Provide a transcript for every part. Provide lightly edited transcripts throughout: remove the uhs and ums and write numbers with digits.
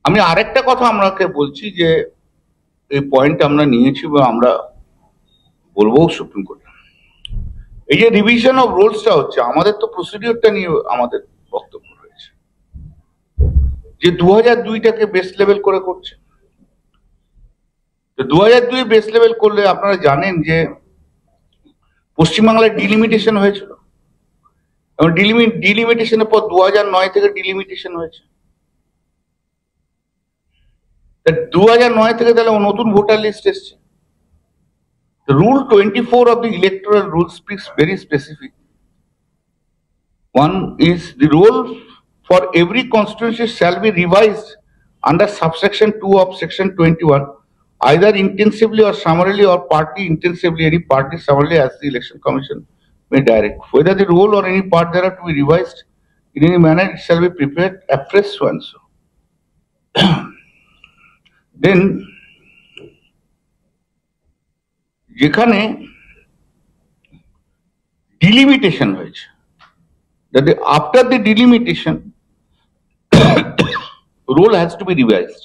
আমি আরেকটা কথা আপনাকে বলছি যে এই পয়েন্ট আমরা নিয়েছি বা আমরা বলবো সুপ্রিম কোর্টে, এই যে রিভিশন অফ রুলসটা হচ্ছে, আমাদের তো প্রসিডিওরটা নিয়ে আমাদের বক্তব্য রয়েছে যে 2002টাকে বেস লেভেল করে করছে। তো 2002 বেস লেভেল করলে আপনারা জানেন যে পশ্চিমবাংলায় ডিলিমিটেশন হয়েছিল এবং ডিলিমিটেশনের পর 2009 থেকে ডিলিমিটেশন হয়েছে। 2009 থেকে তাহলে নতুন ভোটার লিস্ট এসছে। Rule 24 of the electoral rules speaks very specific. One is the rule for every constituency shall be revised under subsection 2 of section 21, either intensively or summarily or partly intensively, any party summarily as the election commission may direct. Whether the rule or any part thereof to be revised in any manner, it shall be prepared afresh so and so. Then যেখানে delimitation হয়েছে, that after the delimitation rule has to be revised,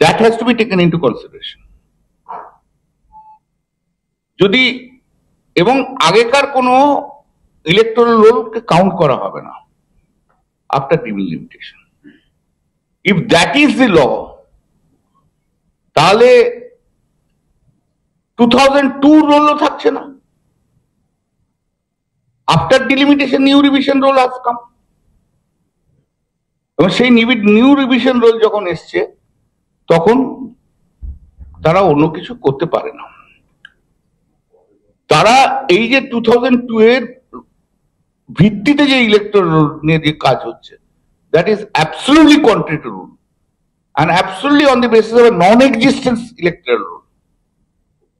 that has to be taken into consideration. যদি এবং আগেকার কোনো electoral রোলকে count করা হবে না after delimitation. If that is the law, তাহলে 2002 রোলও থাকছে না। After delimitation new revision roll has come, এবং সেই নিউ রিভিশন রোল যখন এসছে তখন তারা অন্য কিছু করতে পারে না। তারা এই যে 2002 এর ভিত্তিতে যে ইলেকটোরাল রোল নিয়ে যে কাজ হচ্ছে, that is absolutely contrary to rule and absolutely on the basis of a non-existence electoral rule.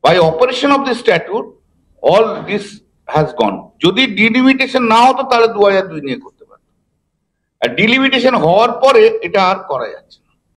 By operation of the statute, all this has gone. যদি ডিলিমিটেশন না হতো তাহলে 2002 নিয়ে করতে পারতো, আর ডিলিমিটেশন হওয়ার পরে এটা আর করা যাচ্ছে না।